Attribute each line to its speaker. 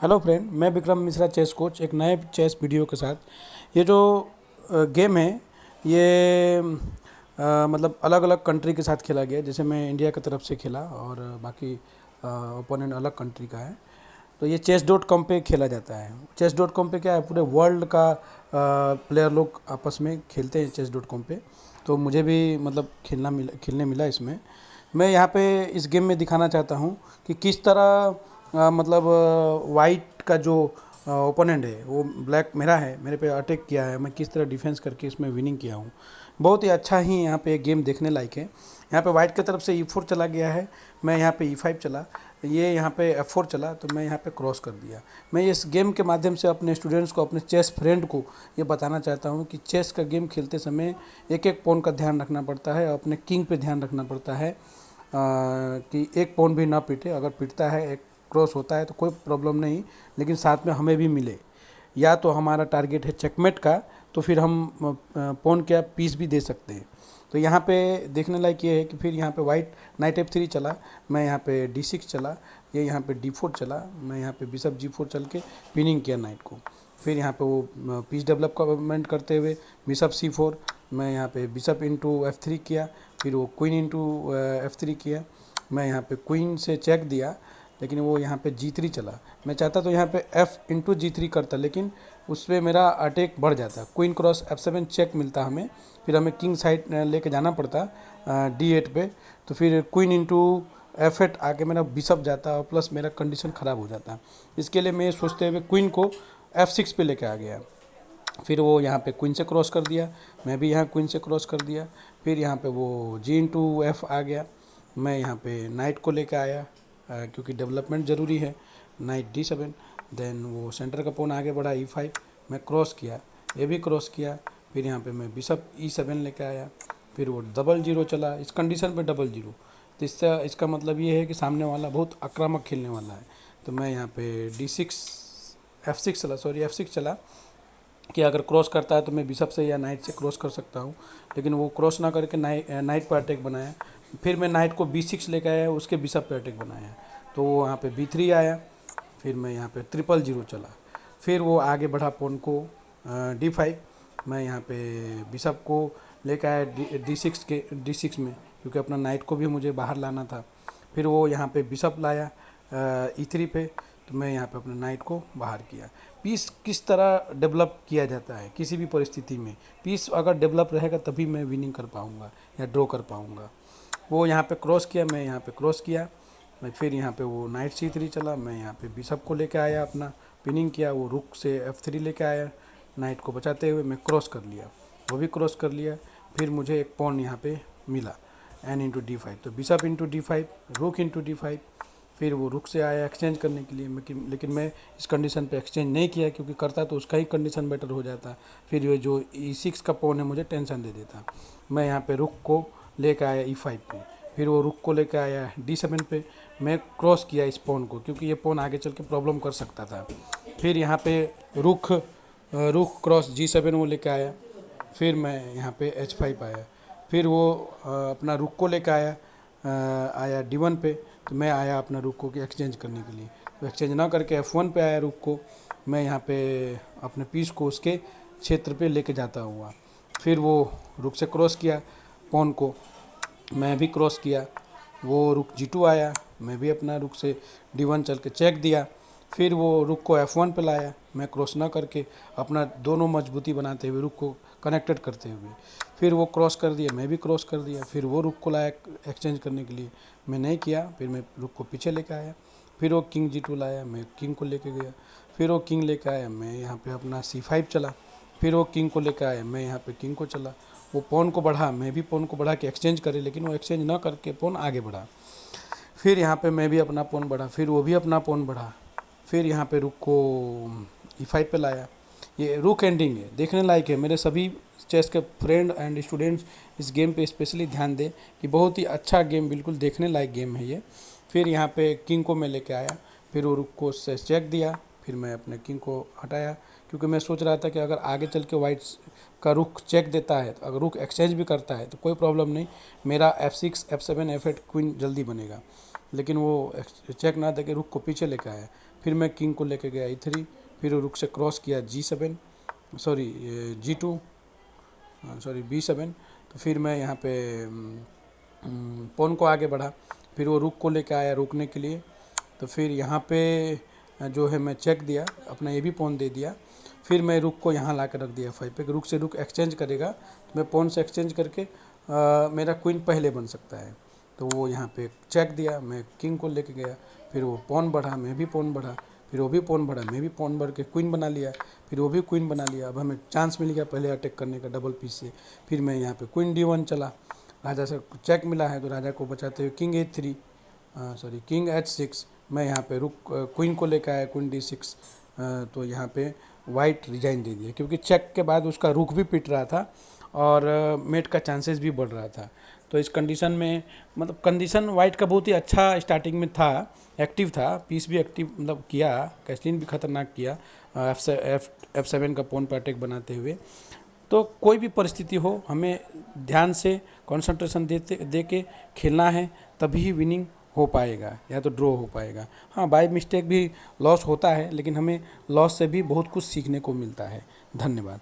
Speaker 1: Hello friend, मैं Vikram Mishra chess coach एक नए चेस वीडियो के साथ। ये जो गेम है ये मतलब अलग अलग कंट्री के साथ खेला गया। जैसे मैं इंडिया की तरफ से खेला और बाकी ओपोनेंट अलग कंट्री का है। तो ये चेस डॉट कॉम पे खेला जाता है। चेस डॉट कॉम पे क्या है, पूरे वर्ल्ड का प्लेयर लोग आपस में खेलते हैं चेस डॉट कॉम पे। तो मुझे भी मतलब खेलने मिला इसमें। मैं यहाँ पे इस गेम में दिखाना चाहता हूँ कि किस तरह मतलब वाइट का जो ओपोनेंट है वो ब्लैक मेरा है, मेरे पे अटैक किया है, मैं किस तरह डिफेंस करके इसमें विनिंग किया हूँ। बहुत ही अच्छा ही यहाँ पे गेम देखने लायक है। यहाँ पे वाइट की तरफ से E4 चला गया है, मैं यहाँ पे E5 चला, ये यहाँ पे F4 चला, तो मैं यहाँ पे क्रॉस कर दिया। मैं इस गेम के माध्यम से अपने स्टूडेंट्स को, अपने चेस फ्रेंड को ये बताना चाहता हूँ कि चेस का गेम खेलते समय एक एक पॉन का ध्यान रखना पड़ता है, अपने किंग पे ध्यान रखना पड़ता है कि एक पॉन भी ना पीटे। अगर पीटता है, एक क्रॉस होता है तो कोई प्रॉब्लम नहीं, लेकिन साथ में हमें भी मिले। या तो हमारा टारगेट है चेकमेट का, तो फिर हम पॉन क्या पीस भी दे सकते हैं। तो यहाँ पे देखने लायक ये है कि फिर यहाँ पे वाइट नाइट F3 चला, मैं यहाँ पे D6 चला, ये यहाँ पे D4 चला, मैं यहाँ पे बिशप G4 चल के पिनिंग किया नाइट को। फिर यहाँ पे वो पीस डेवलपमेंट करते हुए बिशप C4, मैं यहाँ पे बिशप इंटू F3 किया, फिर वो क्वीन इंटू F3 किया, मैं यहाँ पे क्वीन से चेक दिया, लेकिन वो यहाँ पे G3 चला। मैं चाहता तो यहाँ पे F इंटू G3 करता, लेकिन उस पर मेरा अटैक बढ़ जाता। क्वीन क्रॉस F7 चेक मिलता हमें, फिर हमें किंग साइड लेके जाना पड़ता D8 पे। तो फिर क्वीन इंटू F8 आके मेरा बिशप जाता और प्लस मेरा कंडीशन ख़राब हो जाता। इसके लिए मैं ये सोचते हुए क्वीन को F6 पे लेके आ गया। फिर वो यहाँ पे क्वीन से क्रॉस कर दिया, मैं भी यहाँ क्वीन से क्रॉस कर दिया। फिर यहाँ पे वो G इंटू F आ गया, मैं यहाँ पे नाइट को लेकर आया क्योंकि डेवलपमेंट ज़रूरी है। नाइट D7, देन वो सेंटर का पॉन आगे बढ़ा E5, मैं क्रॉस किया, ये भी क्रॉस किया। फिर यहाँ पे मैं बिशप E7 लेके आया, फिर वो डबल जीरो चला। इस कंडीशन पे डबल जीरो, तो इससे इसका मतलब ये है कि सामने वाला बहुत आक्रामक खेलने वाला है। तो मैं यहाँ पे F6 चला कि अगर क्रॉस करता है तो मैं बिशप से या नाइट से क्रॉस कर सकता हूँ, लेकिन वो क्रॉस ना करके नाइट पर अटैक बनाया। फिर मैं नाइट को B6 लेकर आया, उसके बिशप पे अटैक बनाया, तो वो यहाँ पे B3 आया। फिर मैं यहाँ पे ट्रिपल जीरो चला, फिर वो आगे बढ़ा पॉन को D5, मैं यहाँ पे बिशप को लेकर आया D6 में, क्योंकि अपना नाइट को भी मुझे बाहर लाना था। फिर वो यहाँ पे बिशप लाया E3 पे, तो मैं यहाँ पे अपने नाइट को बाहर किया। पीस किस तरह डेवलप किया जाता है किसी भी परिस्थिति में, पीस अगर डेवलप रहेगा तभी मैं विनिंग कर पाऊँगा या ड्रॉ कर पाऊँगा। वो यहाँ पे क्रॉस किया, मैं यहाँ पे क्रॉस किया, मैं फिर यहाँ पे वो नाइट C3 चला, मैं यहाँ पे बिशप को लेके आया, अपना पिनिंग किया, वो रुक से F3 लेके आया, नाइट को बचाते हुए मैं क्रॉस कर लिया, वो भी क्रॉस कर लिया। फिर मुझे एक पॉन यहाँ पे मिला N इंटू D5, तो बिशप इंटू D5, रुक इंटू D5। फिर वो रुक से आया एक्सचेंज करने के लिए, लेकिन मैं इस कंडीशन पे एक्सचेंज नहीं किया, क्योंकि करता तो उसका ही कंडीशन बेटर हो जाता। फिर ये जो E6 का पॉन है मुझे टेंशन दे देता। मैं यहाँ पे रुक को लेकर आया E5 पे, फिर वो रुक को लेकर आया D7 पे, मैं क्रॉस किया इस पॉन को, क्योंकि ये पॉन आगे चल के प्रॉब्लम कर सकता था। फिर यहाँ पे रुक क्रॉस G7 वो लेकर आया, फिर मैं यहाँ पे H5 आया, फिर वो अपना रुक को लेकर आया D1 पे, तो मैं आया अपना रुक को कि एक्सचेंज करने के लिए, तो एक्सचेंज ना करके F1 पे आया रुक को। मैं यहाँ पे अपने पीस को उसके क्षेत्र पे लेके जाता हुआ, फिर वो रुक से क्रॉस किया पॉन को, मैं भी क्रॉस किया, वो रुक G2 आया, मैं भी अपना रुक से D1 चल के चेक दिया। फिर वो रुक को F1 पे लाया, मैं क्रॉस ना करके अपना दोनों मजबूती बनाते हुए रुक को कनेक्टेड करते हुए, फिर वो क्रॉस कर दिया, मैं भी क्रॉस कर दिया। फिर वो रुक को लाया एक्सचेंज करने के लिए, मैं नहीं किया, फिर मैं रुक को पीछे लेके आया। फिर वो किंग G2 लाया, मैं किंग को लेके गया, फिर वो किंग लेके आया, मैं यहाँ पे अपना C5 चला, फिर वो किंग को लेकर आया, मैं यहाँ पे किंग को चला। वो पॉन को बढ़ा, मैं भी पॉन को बढ़ा के एक्सचेंज करे, लेकिन वो एक्सचेंज ना करके पॉन आगे बढ़ा। फिर यहाँ पे मैं भी अपना पॉन बढ़ा, फिर वो भी अपना पॉन बढ़ा, फिर यहाँ पे रुक को E5 पे लाया। ये रुक एंडिंग है, देखने लायक है। मेरे सभी चेस के फ्रेंड एंड स्टूडेंट्स इस गेम पे स्पेशली ध्यान दें कि बहुत ही अच्छा गेम, बिल्कुल देखने लायक गेम है ये। फिर यहाँ पे किंग को मैं लेके आया, फिर वो रुक को से चेक दिया, फिर मैं अपने किंग को हटाया, क्योंकि मैं सोच रहा था कि अगर आगे चल के वाइट का रुक चेक देता है, तो अगर रुक एक्सचेंज भी करता है तो कोई प्रॉब्लम नहीं, मेरा F6 F7 F8 क्वीन जल्दी बनेगा। लेकिन वो चेक ना दे के रुक को पीछे लेकर आया, फिर मैं किंग को लेके गया E3, फिर रुक से क्रॉस किया G7, sorry G2, sorry B7। तो फिर मैं यहाँ पे पॉन को आगे बढ़ा, फिर वो रुक को लेके आया रोकने के लिए। तो फिर यहाँ पे जो है मैं चेक दिया, अपना ये भी पॉन दे दिया। फिर मैं रुक को यहाँ ला कर रख दिया F5 पे, रुक से रुक एक्सचेंज करेगा तो मैं पॉन से एक्सचेंज करके मेरा क्वीन पहले बन सकता है। तो वो यहाँ पे चेक दिया, मैं किंग को लेके गया, फिर वो पॉन बढ़ा, मैं भी पॉन बढ़ा, फिर वो भी पॉन बढ़ा, मैं भी पॉन बढ़ के क्वीन बना लिया, फिर वो भी क्वीन बना लिया। अब हमें चांस मिल गया पहले अटैक करने का डबल पीस से। फिर मैं यहाँ पे क्वीन D1 चला, राजा से चेक मिला है तो राजा को बचाते हुए king A3, sorry king H6। मैं यहाँ पे रुक क्वीन को लेकर आया, क्वीन D6। तो यहाँ पे वाइट रिजाइन दे दिया, क्योंकि चेक के बाद उसका रुक भी पिट रहा था और मेट का चांसेस भी बढ़ रहा था। तो इस कंडीशन में मतलब कंडीशन वाइट का बहुत ही अच्छा स्टार्टिंग में था, एक्टिव था, पीस भी एक्टिव मतलब किया, कैसलिन भी खतरनाक किया F7 का पॉन पर अटैक बनाते हुए। तो कोई भी परिस्थिति हो, हमें ध्यान से कंसंट्रेशन दे के खेलना है, तभी विनिंग हो पाएगा या तो ड्रॉ हो पाएगा। हाँ, बाय मिस्टेक भी लॉस होता है, लेकिन हमें लॉस से भी बहुत कुछ सीखने को मिलता है। धन्यवाद।